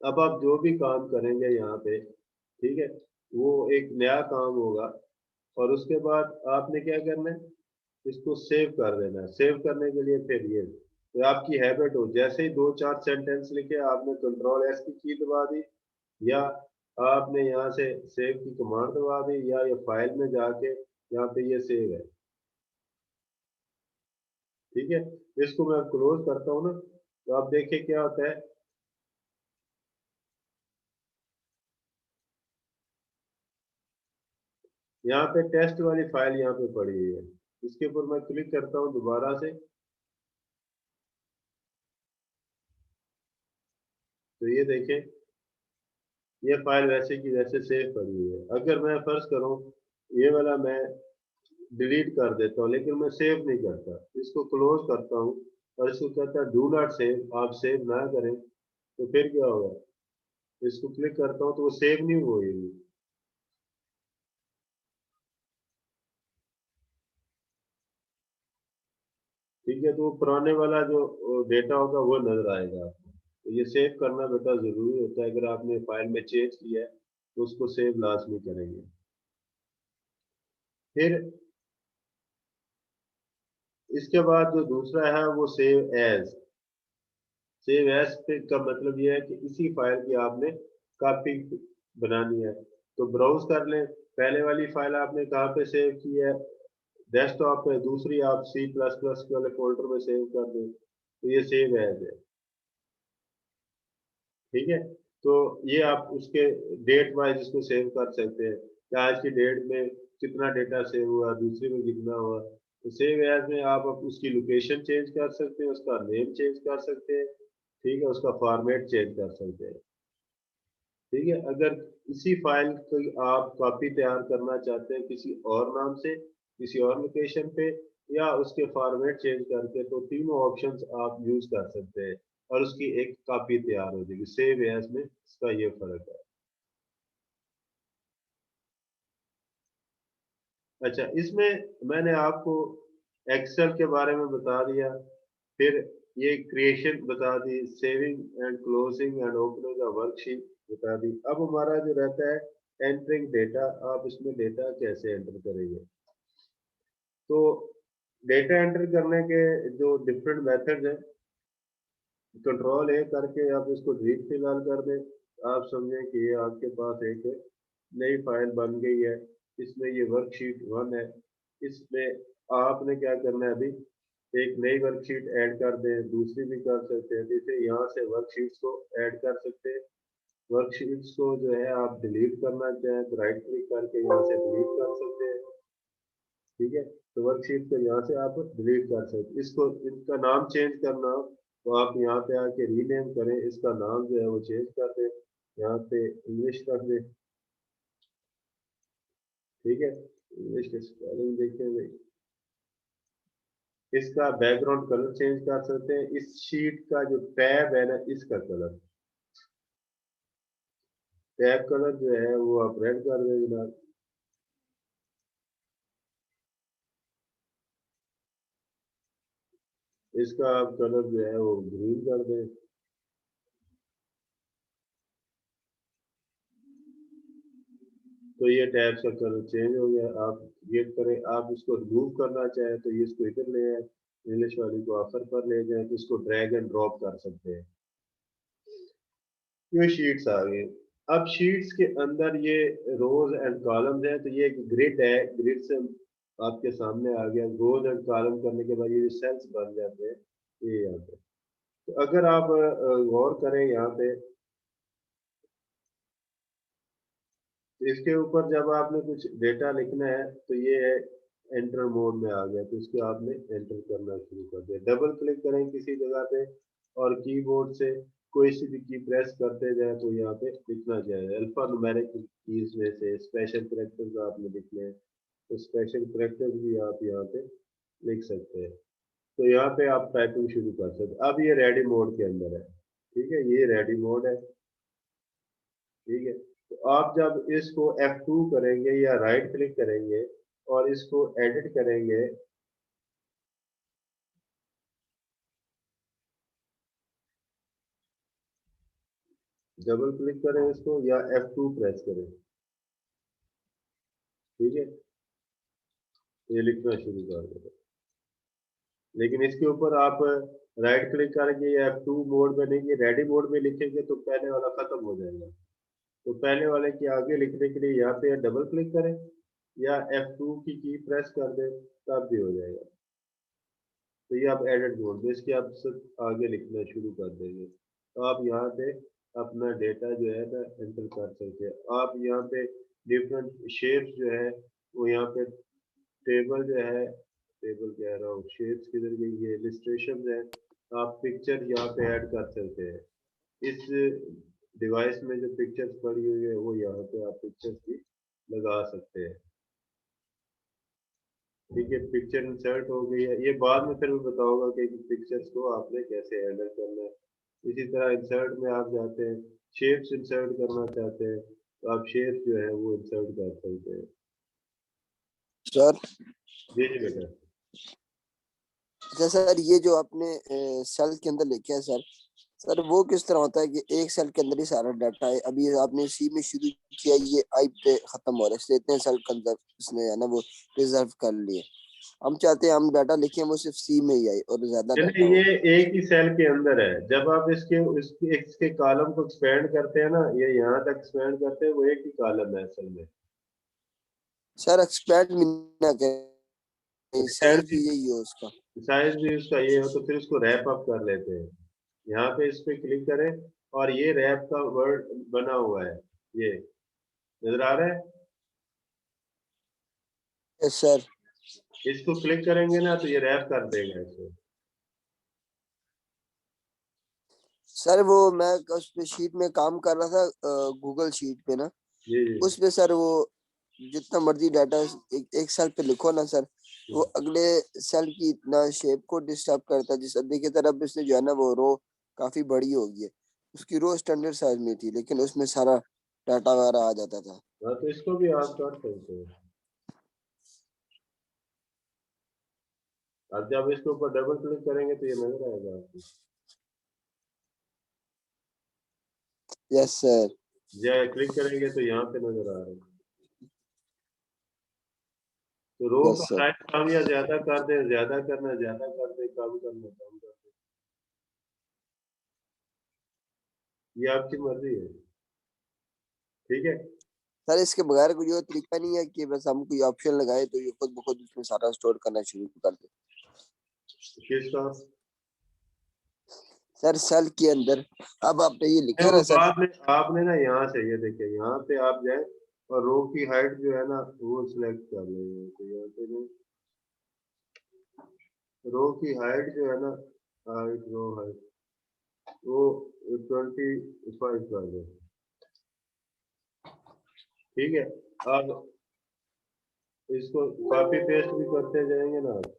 अब आप जो भी काम करेंगे यहाँ पे, ठीक है, वो एक नया काम होगा। और उसके बाद आपने क्या करना है, इसको सेव कर देना है। सेव करने के लिए फिर ये तो आपकी हैबिट हो, जैसे ही दो चार सेंटेंस लिखे आपने कंट्रोल S की दबा दी, या आपने यहाँ से सेव की कमांड दबा दी, या ये फाइल में जाके यहाँ पे ये सेव है, ठीक है। इसको मैं क्लोज करता हूँ ना, तो आप देखिए क्या होता है। यहाँ पे टेस्ट वाली फाइल यहाँ पे पड़ी हुई है, इसके ऊपर मैं क्लिक करता हूँ दोबारा से, तो ये देखें ये फाइल वैसे की वैसे सेव पड़ी हुई है। अगर मैं फर्ज करूँ ये वाला मैं डिलीट कर देता हूँ, लेकिन मैं सेव नहीं करता, इसको क्लोज करता हूँ और इसको कहता है डू नॉट सेव, आप सेव ना करें, तो फिर क्या होगा, इसको क्लिक करता हूँ तो वो सेव नहीं हुई। ठीक है, तो वो पुराने वाला जो डेटा होगा वो नजर आएगा आपको। तो ये सेव करना बेटा जरूरी होता है, अगर आपने फाइल में चेंज किया है तो उसको सेव लाजमी करेंगे। फिर इसके बाद जो दूसरा है वो सेव एज। सेव एज पे का मतलब ये है कि इसी फाइल की आपने कॉपी बनानी है। तो ब्राउज कर लें, पहले वाली फाइल आपने कहाँ पे सेव की है, डेस्कटॉप पे, दूसरी आप C++ वाले फोल्डर में सेव कर दें, तो ये सेव एज है, ठीक है। तो ये आप उसके डेट वाइज इसको सेव कर सकते हैं कि आज की डेट में कितना डेटा सेव हुआ, दूसरी में कितना हुआ। तो सेव एज में आप उसकी लोकेशन चेंज कर सकते हैं, उसका नेम चेंज कर सकते हैं, ठीक है, उसका फॉर्मेट चेंज कर सकते हैं, ठीक है। अगर इसी फाइल को आप कॉपी तैयार करना चाहते हैं किसी और नाम से, किसी और लोकेशन पे, या उसके फॉर्मेट चेंज करके, तो तीनों ऑप्शंस आप यूज कर सकते हैं और उसकी एक कॉपी तैयार हो जाएगी। सेव एज में इसका ये फर्क है। अच्छा, इसमें मैंने आपको एक्सेल के बारे में बता दिया, फिर ये क्रिएशन बता दी, saving and closing and opening का वर्कशीट बता दी। अब हमारा जो रहता है एंटरिंग डेटा, आप इसमें डेटा कैसे एंटर करेंगे। तो डेटा एंटर करने के जो डिफरेंट मेथड्स हैं, कंट्रोल A करके आप इसको डिलीट फिलहाल कर दें। आप समझें कि ये आपके पास एक नई फाइल बन गई है, इसमें ये वर्कशीट 1 है। इसमें आपने क्या करना है, अभी एक नई वर्कशीट ऐड कर दें, दूसरी भी कर सकते हैं, जैसे यहाँ से वर्कशीट्स को ऐड कर सकते हैं। वर्कशीट्स को जो है आप डिलीट करना चाहें तो राइट क्लिक करके यहाँ से डिलीट कर सकते हैं, ठीक है। तो वर्कशीट को यहाँ से आप डिलीट कर सकते हैं। इसको इनका नाम चेंज करना हो तो आप यहाँ पे आके रीनेम करें, इसका नाम जो है वो चेंज कर दें, यहाँ पे इंग्लिश रख दें, ठीक है। इंग्लिश के स्पेलिंग देखेंगे, इसका बैकग्राउंड कलर चेंज कर सकते हैं, इस शीट का जो टैब है ना इसका कलर, टैब कलर जो है वो आप रेड कर दें जनाब, इसका आप कलर जो है वो ग्रीन कर दें। तो ये टैब का कलर चेंज हो गया। आप क्रिएट करें, आप इसको रिमूव करना चाहें तो ये इसको इधर ले आए, इंग्लिश वाली को ऑफर पर ले जाए, तो इसको ड्रैग एंड ड्रॉप कर सकते हैं। ये शीट्स आ गए। अब शीट्स के अंदर ये रोज एंड कॉलम्स हैं, तो ये एक ग्रिड है, ग्रिड से आपके सामने आ गया। रोज एंड कॉलम करने के बाद ये सेल्स बन जाते हैं, ये यहाँ पे। तो अगर आप गौर करें यहाँ पे, तो इसके ऊपर जब आपने कुछ डेटा लिखना है तो ये एंटर मोड में आ गया, तो इसको आपने एंटर करना शुरू कर दिया। डबल क्लिक करें किसी जगह पे और कीबोर्ड से कोई सी भी की प्रेस करते जाए तो यहाँ पे लिखना चाहिए। अल्फा न्यूमेरिक कीज में से स्पेशल कैरेक्टर्स आपने लिखने हैं तो स्पेशल कैरेक्टर्स भी आप यहाँ पे लिख सकते हैं। तो यहाँ पे आप टाइपिंग शुरू कर सकते हैं। अब ये रेडी मोड के अंदर है, ठीक है, ये रेडी मोड है, ठीक है। तो आप जब इसको F2 करेंगे या राइट क्लिक करेंगे और इसको एडिट करेंगे, डबल क्लिक करें इसको या F2 प्रेस करें, ठीक है, ये लिखना शुरू कर देगा। लेकिन इसके ऊपर आप राइट क्लिक करके या F2 मोड में नहीं, रेडी मोड में लिखेंगे तो पहले वाला खत्म हो जाएगा। तो पहले वाले के आगे लिखने के लिए यहाँ पे डबल क्लिक करें या F2 की प्रेस कर दें, तब भी हो जाएगा। तो ये आप एडिट मोड में इसके आप सिर्फ आगे लिखना शुरू कर देंगे तो आप यहाँ पे अपना डेटा जो है ना एंटर कर सकते हैं। आप यहाँ पे डिफरेंट शेप्स जो है वो यहाँ पे टेबल जो है, टेबल कह रहा हूँ, शेप्स किधर गई, ये इलिस्ट्रेशन है, आप पिक्चर यहाँ पे ऐड कर सकते हैं। इस डिवाइस में जो पिक्चर्स पड़ी हुई है वो यहाँ पे आप पिक्चर्स भी लगा सकते हैं, ठीक है। पिक्चर इंसर्ट हो गई है, ये बाद में फिर मैं बताऊंगा कि पिक्चर्स को आपने कैसे हैंडल करना है। इसी तरह इंसर्ट में आप जाते हैं, शेप्स इंसर्ट करना चाहते हैं तो आप शेप्स जो है वो इंसर्ट कर सकते हैं। सर जी जी बेटा। अच्छा सर, ये जो आपने सेल के अंदर लिखे हैं सर, सर वो किस तरह होता है कि एक सेल के अंदर ही सारा डाटा है? अभी आपने सी में शुरू किया, ये आई पे खत्म हो रहा है, इसलिए इतने सेल के अंदर इसने है ना वो रिजर्व कर लिए। हम चाहते हैं हम डाटा लिखें वो सिर्फ सी में ही आए और ज्यादा डाटा चलिए, हो। ये एक ही सेल के अंदर है। जब आप इसके कॉलम को एक्सपेंड करते हैं ना, ये यहाँ तक एक्सपेंड करते हैं, वो एक ही कॉलम है असल में। सर एक्सपेंड भी ना करें, एक्सपेंड साइज भी यही हो उसका। साइज भी उसका ये हो तो फिर उसको रैप अप कर लेते हैं। यहाँ पे इस पे क्लिक करें और ये रैप का वर्ड बना हुआ है, ये नजर आ रहा है। Yes sir. इसको क्लिक करेंगे ना तो ये रैप कर देगा इसको। सर वो मैं उस पे शीट में काम कर रहा था, गूगल शीट पे ना, जी जी। उस पे सर वो जितना मर्जी डाटा एक सेल पे लिखो ना सर, वो अगले सेल की इतना शेप को डिस्टर्ब करता है। जिस देखिए सर अब इसने जो है ना वो रो काफी बड़ी हो गई है, उसकी रो स्टैंडर्ड साइज में थी लेकिन उसमें सारा डाटा वगैरह आ जाता था। हाँ, तो इसको भी आप कर सकते हैं। अब जब इसके ऊपर डबल क्लिक करेंगे तो ये नजर आएगा आपको। Yes sir. जब क्लिक करेंगे तो यहाँ पे नजर आ रहा है। तो रो यस का सर। साइज कम या ज्यादा कर दे, ज्यादा करना ज्यादा कर दे, कम करना कम कर दे, ये आपकी मर्जी है, ठीक है। सर इसके बगैर कोई और तरीका नहीं है कि बस हम कोई ऑप्शन लगाए तो ये खुद ब खुद उसमें सारा स्टोर करना शुरू कर दे? किसका? सर सेल के अंदर अब आपने ये नहीं, लिखा वो ना सर। बाद में आपने ना यहाँ से ये देखिए, यहाँ पे आप जाए और रो की हाइट जो है ना वो सिलेक्ट कर लेंगे। तो यहाँ पे जो रो की हाइट जो है ना, हाइट, रो हाइट, वो 25 कर दो, ठीक है। अब इसको कॉपी पेस्ट भी करते जाएंगे ना आप।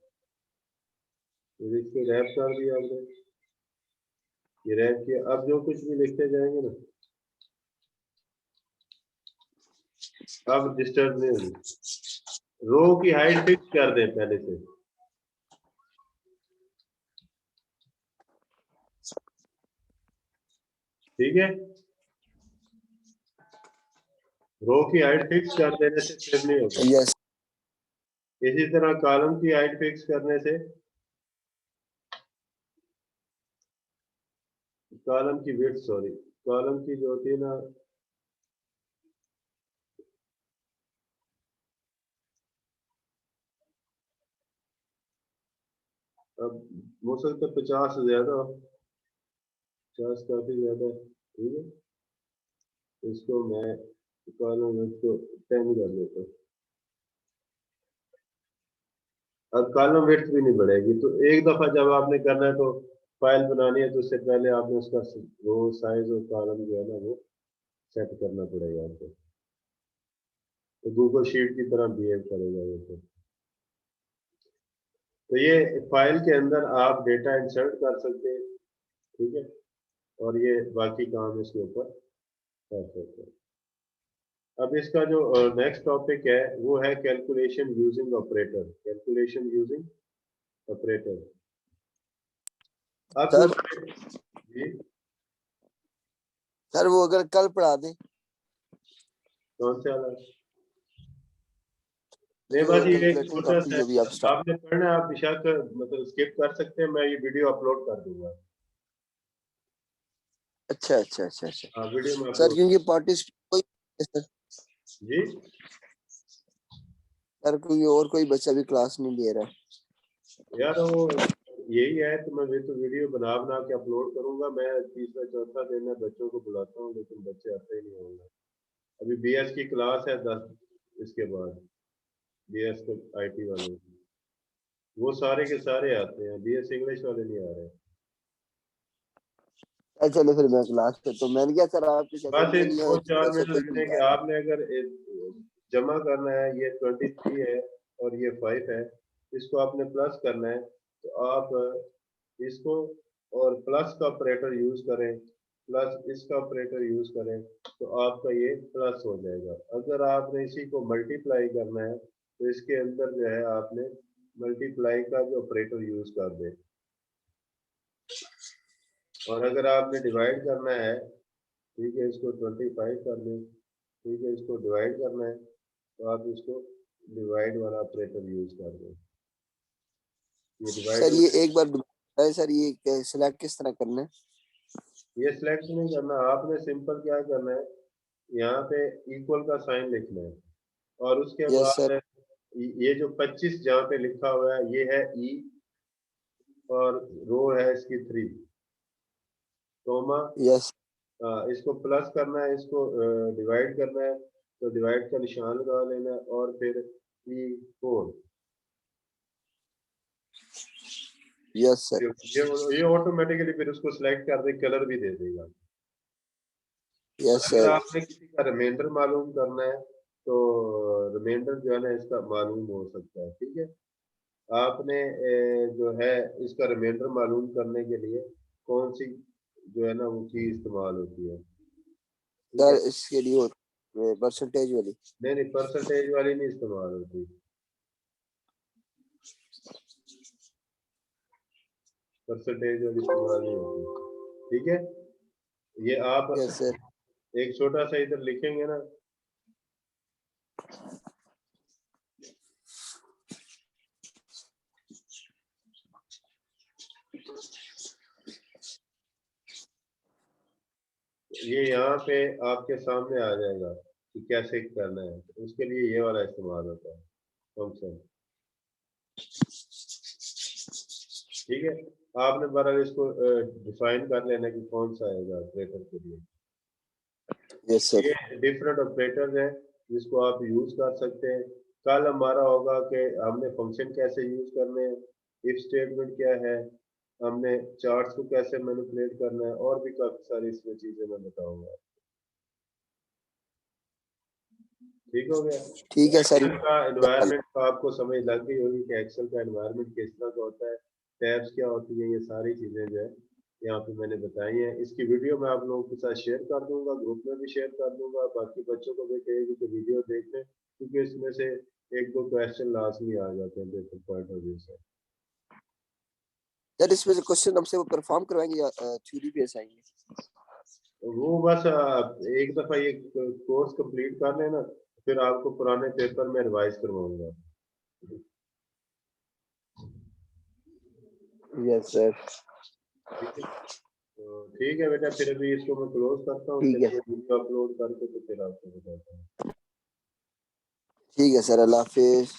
तो इसको रैप कर दिया आपने, ये रैप किया, अब जो कुछ भी लिखते जाएंगे ना, अब डिस्टर्ब नहीं होगी। रो की हाइट फिक्स कर दें पहले से, ठीक है। रो की हाइट फिक्स कर देने से फिर नहीं होगा। यस। इसी तरह कॉलम की हाइट फिक्स करने से, कॉलम की विड्थ, सॉरी, कॉलम की जो होती है ना, अब हो सकता है 50 से ज्यादा हो, 50 काफी ज्यादा है, ठीक है। इसको मैं कॉलम विड्थ को 10 कर देता हूँ। अब कॉलम विड्थ भी नहीं बढ़ेगी, तो एक दफा जब आपने करना है तो फाइल बनानी है तो उससे पहले आपने उसका रो साइज और कॉलम जो है ना वो सेट करना पड़ेगा आपको, तो गूगल शीट की तरह बिहेव करेगा ये। तो ये फाइल के अंदर आप डेटा इंसर्ट कर सकते हैं, ठीक है, और ये बाकी काम इसके ऊपर कर सकते हैं। अब इसका जो नेक्स्ट टॉपिक है वो है calculation using operator. Calculation using operator. अब जो सर जी सर वो अगर कल पढ़ा दें कौन से वाला? नहीं बस ये एक कैलकुलेटिंग छोटा टॉपिक सा जो भी आप स्टार्ट। आपने पढ़ना है, आप बेशक मतलब स्किप कर सकते हैं, मैं ये वीडियो अपलोड कर दूंगा। अच्छा अच्छा अच्छा अच्छा हाँ वीडियो में सर, अपलोड। क्योंकि पार्टिसिपेट कोई जी सर कोई और कोई बच्चा भी क्लास नहीं ले रहा है। यार वो यही है, तो मैं तो वीडियो बना बना के अपलोड करूंगा। मैं तीसरा चौथा दिन में बच्चों को बुलाता हूँ लेकिन बच्चे आते ही नहीं होंगे। अभी बीएस की क्लास है 10, इसके बाद बीएस के आईटी वालों की, वो सारे के सारे आते हैं, बीएस इंग्लिश वाले नहीं आ रहे। चलो फिर मैं क्लास पे, तो मैंने क्या सर आपके बस शेड्यूल में एक नहीं है, 2-4 जैसे मिनट कोई लगने मिल के, जाए। आपने अगर जमा करना है, ये 23 है और ये 5 है, इसको आपने प्लस करना है, तो आप इसको और प्लस का ऑपरेटर यूज करें, प्लस इसका ऑपरेटर यूज करें, तो आपका ये प्लस हो जाएगा। अगर आपने इसी को मल्टीप्लाई करना है तो इसके अंदर जो है आपने मल्टीप्लाई का जो ऑपरेटर यूज कर दें, और अगर आपने डिवाइड करना है, ठीक है, इसको 25 कर दें, ठीक है, इसको डिवाइड करना है तो आप इसको डिवाइड वाला ऑपरेटर यूज कर दें। ये डिवाइड, सर ये एक बार है सर, ये सिलेक्ट किस तरह करना है? ये सिलेक्ट नहीं करना, आपने सिंपल क्या करना है, यहाँ पे इक्वल का साइन लिखना है, और उसके यस सर। बाद ये जो 25 जहाँ पे लिखा हुआ है ये है ई, और रो है इसकी 3, कॉमा, यस इसको प्लस करना है, इसको डिवाइड करना है, तो डिवाइड का निशान लगा लेना है, और फिर E4। Yes sir. ये ऑटोमेटिकली फिर उसको सिलेक्ट कर दे, कलर भी दे देगा। और यस अगर सर। आपने किसी का रिमाइंडर मालूम करना है तो रिमाइंडर जो है ना इसका मालूम हो सकता है, ठीक है। आपने जो है इसका रिमाइंडर मालूम करने के लिए कौन सी जो है ना वो चीज इस्तेमाल होती है, ठीक है। सर इसके लिए परसेंटेज वाली। नहीं नहीं, परसेंटेज वाली नहीं इस्तेमाल होती, परसेंटेज वाली इस्तेमाल नहीं होती, ठीक है। ये आप यस सर। एक छोटा सा इधर लिखेंगे ना, ये यहाँ पे आपके सामने आ जाएगा कि कैसे करना है, तो उसके लिए ये वाला इस्तेमाल होता है फंक्शन, ठीक है। आपने बराबर इसको डिफाइन कर लेना कि कौन सा आएगा ऑपरेटर के लिए। Yes sir. ये डिफरेंट ऑपरेटर हैं जिसको आप यूज कर सकते हैं। कल हमारा होगा कि हमने फंक्शन कैसे यूज करने हैं, इफ स्टेटमेंट क्या है, हमने चार्ट्स को कैसे मैनिपुलेट करना है, और भी काफी सारी इसमें चीजें मैं बताऊंगा। ठीक हो गया। ठीक है सर। एक्सेल का एनवायरनमेंट का आपको समझ लग गई होगी कि एक्सेल का एनवायरनमेंट किस तरह का होता है, टैब्स क्या होती है, ये सारी चीजें जो है यहाँ पे मैंने बताई हैं। इसकी वीडियो मैं आप लोगों के साथ शेयर कर दूंगा, ग्रुप में भी शेयर कर दूंगा, बाकी बच्चों को भी कहेगी कि वीडियो देख लें, क्योंकि इसमें से 1-2 क्वेश्चन लाजमी आ जाते हैं पेपर पॉइंट ऑफ व्यू से। सर इसमें से क्वेश्चन हमसे वो परफॉर्म करवाएंगे या थ्योरी बेस आएंगे? तो वो बस एक दफा ये कोर्स कंप्लीट कर लेना, फिर आपको पुराने पेपर में रिवाइज करवाऊंगा। Yes sir. ठीक है, तो ठीक है बेटा, फिर अभी इसको मैं क्लोज करता हूँ, ठीक फिर है। ये वीडियो अपलोड करके तो फिर आपको बताता हूँ। ठीक है सर, अल्लाह हाफिज।